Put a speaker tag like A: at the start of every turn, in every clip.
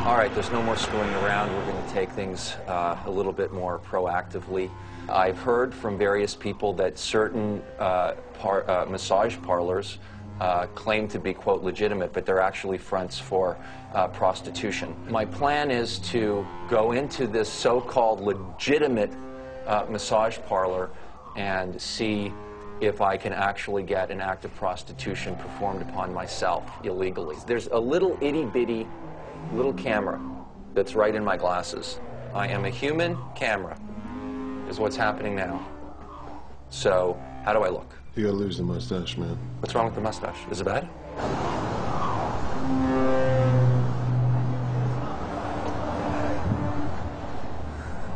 A: All right, there's no more screwing around. We're going to take things a little bit more proactively. I've heard from various people that certain massage parlors claim to be, quote, legitimate, but they're actually fronts for prostitution. My plan is to go into this so-called legitimate massage parlor and see if I can actually get an act of prostitution performed upon myself illegally. There's a little itty-bitty little camera that's right in my glasses. I am a human camera, is what's happening now. So, how do I look?
B: You gotta lose the mustache, man.
A: What's wrong with the mustache? Is it bad?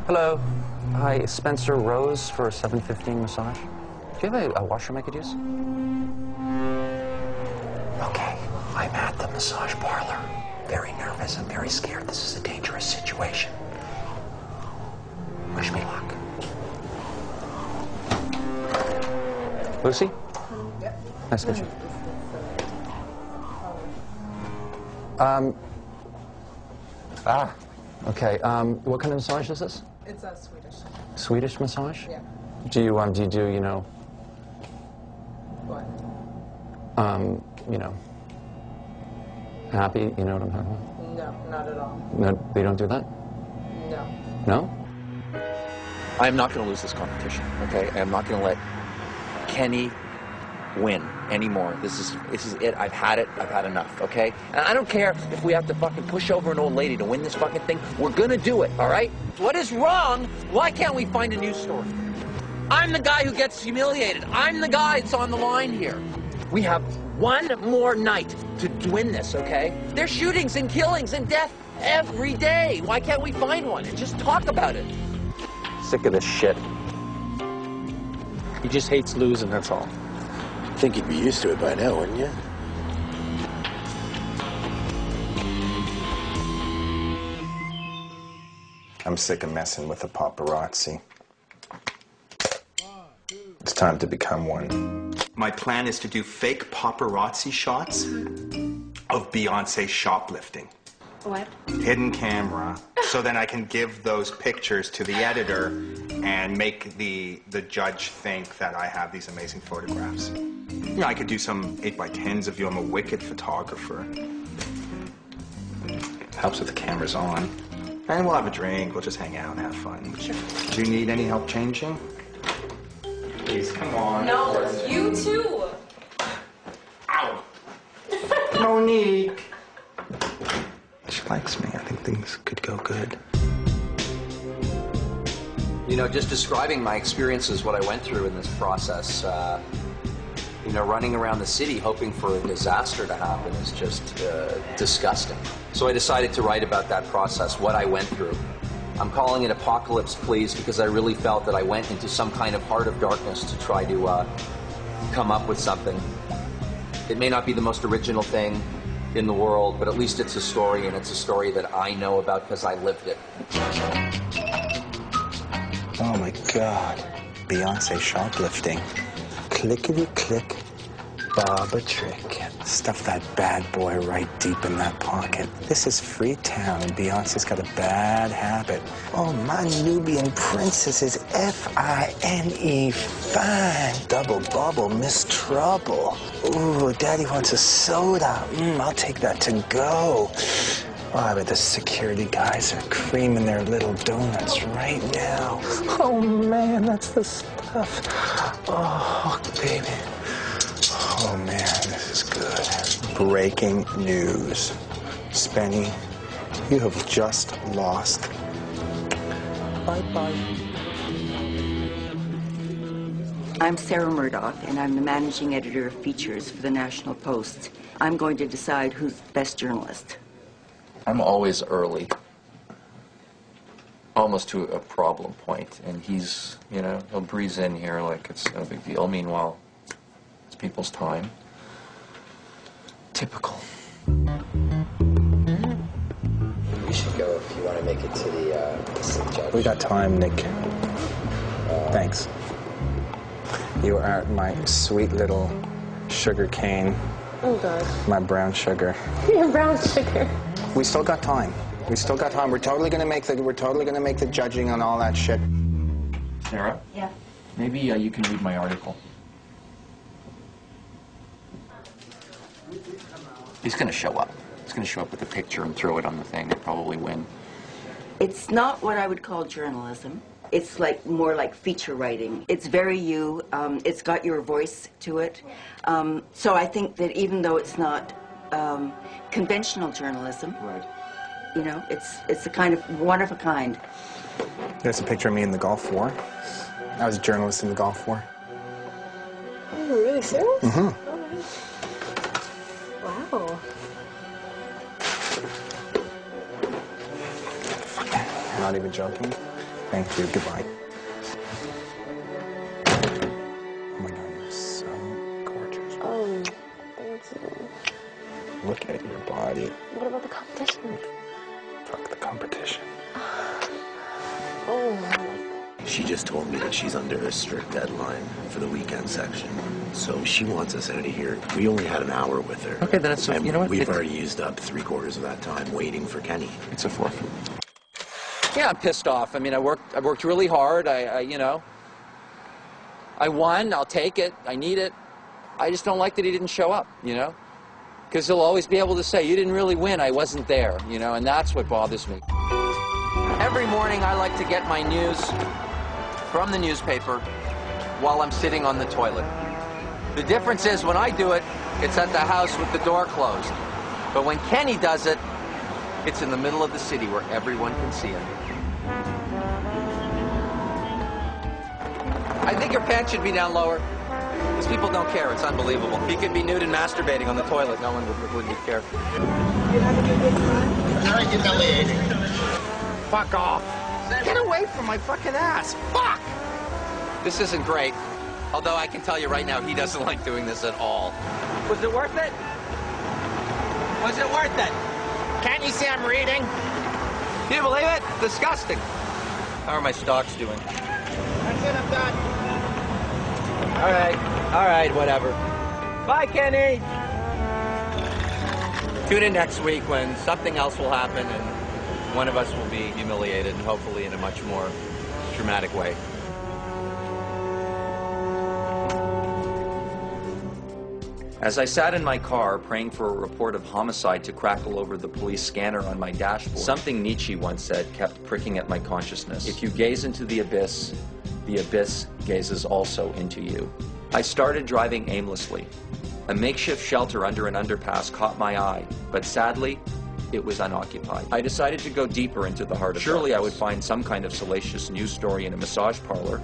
A: Hello. Hi, Spencer Rose for a 7:15 massage. Do you have a washroom I could use? Okay, I'm at the massage parlor. Very nervous, I'm very scared. This is a dangerous situation. Wish me luck. Lucy?
C: Yep.
A: Nice to meet you. Okay, what kind of massage is this?
C: It's a Swedish.
A: Swedish massage?
C: Yeah.
A: Do you do, you know...
C: What?
A: You know, happy, you know what I'm talking about?
C: No, not at all.
A: No, they don't do that?
C: No.
A: No? I am not going to lose this competition, okay? I am not going to let Kenny win anymore. This is it. I've had it. I've had enough, okay? And I don't care if we have to fucking push over an old lady to win this fucking thing. We're going to do it, all right? What is wrong? Why can't we find a news story? I'm the guy who gets humiliated. I'm the guy that's on the line here. We have one more night to win this, okay? There's shootings and killings and death every day. Why can't we find one and just talk about it? Sick of this shit.
D: He just hates losing, that's all.
E: I think you'd be used to it by now, wouldn't you?
F: I'm sick of messing with the paparazzi. It's time to become one.
G: My plan is to do fake paparazzi shots of Beyonce shoplifting.
H: What?
G: Hidden camera, so then I can give those pictures to the editor and make the judge think that I have these amazing photographs. You know, I could do some 8x10s of you. I'm a wicked photographer. Helps with the cameras on. And we'll have a drink. We'll just hang out and have fun. Sure. Do you need any help changing? Please, come on.
H: No, you too.
G: Ow! Monique! She likes me. I think things could go good.
A: You know, just describing my experiences, what I went through in this process, you know, running around the city hoping for a disaster to happen is just disgusting. So I decided to write about that process, what I went through. I'm calling it Apocalypse Please because I really felt that I went into some kind of heart of darkness to try to come up with something. It may not be the most original thing in the world, but at least it's a story, and it's a story that I know about because I lived it.
F: Oh my God. Beyonce shoplifting. Clickety-click, bob a trick. Stuff that bad boy right deep in that pocket. This is Freetown, and Beyonce's got a bad habit. Oh, my Nubian princess is F-I-N-E, fine. Double bubble, Miss Trouble. Ooh, Daddy wants a soda. I'll take that to go. Oh, but the security guys are creaming their little donuts right now. Oh, man, that's the stuff. Oh, baby. Oh, man, this is good. Breaking news. Spenny, you have just lost. Bye-bye.
I: I'm Sarah Murdoch, and I'm the managing editor of features for the National Post. I'm going to decide who's the best journalist.
A: I'm always early, almost to a problem point, and he's, you know, he'll breeze in here like it's no big deal. Meanwhile, it's people's time. Typical.
J: You should go if you want to make it to the judge.
F: We got time, Nick. Thanks. You are my sweet little sugar cane.
C: Oh, God.
F: My brown sugar.
C: Your brown sugar.
F: We still got time. We still got time. We're totally gonna make the judging on all that shit.
A: Sarah?
H: Yeah.
A: Maybe you can read my article. He's going to show up. He's going to show up with a picture and throw it on the thing and probably win.
I: It's not what I would call journalism. It's like more like feature writing. It's very you. It's got your voice to it. So I think that even though it's not conventional journalism,
A: Right.
I: you know, it's a kind of one of a kind.
F: There's a picture of me in the Gulf War. I was a journalist in the Gulf War.
H: Oh, really serious?
F: Mm-hmm.
H: Wow.
F: I'm not even joking. Thank you. Goodbye. Oh my God, you're so gorgeous.
H: Oh, thank you.
F: Look at your body.
H: What about the competition?
F: Fuck the competition.
H: Oh, my God.
E: She just told me that she's under a strict deadline for the weekend section. So she wants us out of here. We only had an hour with her.
A: Okay, then it's,
E: and
A: you know what?
E: we've already used up 3/4 of that time waiting for Kenny.
A: It's a forfeit. Yeah, I'm pissed off. I mean, I worked really hard. You know, I won. I'll take it. I need it. I just don't like that he didn't show up, you know? Because he'll always be able to say, you didn't really win. I wasn't there, you know? And that's what bothers me. Every morning I like to get my news from the newspaper while I'm sitting on the toilet. The difference is when I do it, it's at the house with the door closed. But when Kenny does it, it's in the middle of the city where everyone can see it. I think your pants should be down lower. Because people don't care. It's unbelievable. He could be nude and masturbating on the toilet. No one would care.
E: Very humiliating.
A: Fuck off. Get away from my fucking ass. Fuck! This isn't great. Although I can tell you right now, he doesn't like doing this at all. Was it worth it? Was it worth it? Can't you see I'm reading? Do you believe it? Disgusting. How are my stocks doing? That's it, I'm done. All right, whatever. Bye, Kenny. Tune in next week when something else will happen and one of us will be humiliated, and hopefully in a much more dramatic way. As I sat in my car praying for a report of homicide to crackle over the police scanner on my dashboard, something Nietzsche once said kept pricking at my consciousness. If you gaze into the abyss gazes also into you. I started driving aimlessly. A makeshift shelter under an underpass caught my eye, but sadly, it was unoccupied. I decided to go deeper into the heart of Surely darkness. I would find some kind of salacious news story in a massage parlor.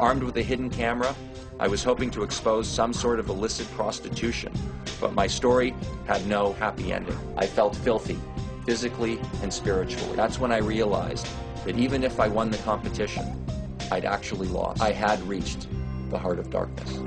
A: Armed with a hidden camera, I was hoping to expose some sort of illicit prostitution, but my story had no happy ending. I felt filthy, physically and spiritually. That's when I realized that even if I won the competition, I'd actually lost. I had reached the heart of darkness.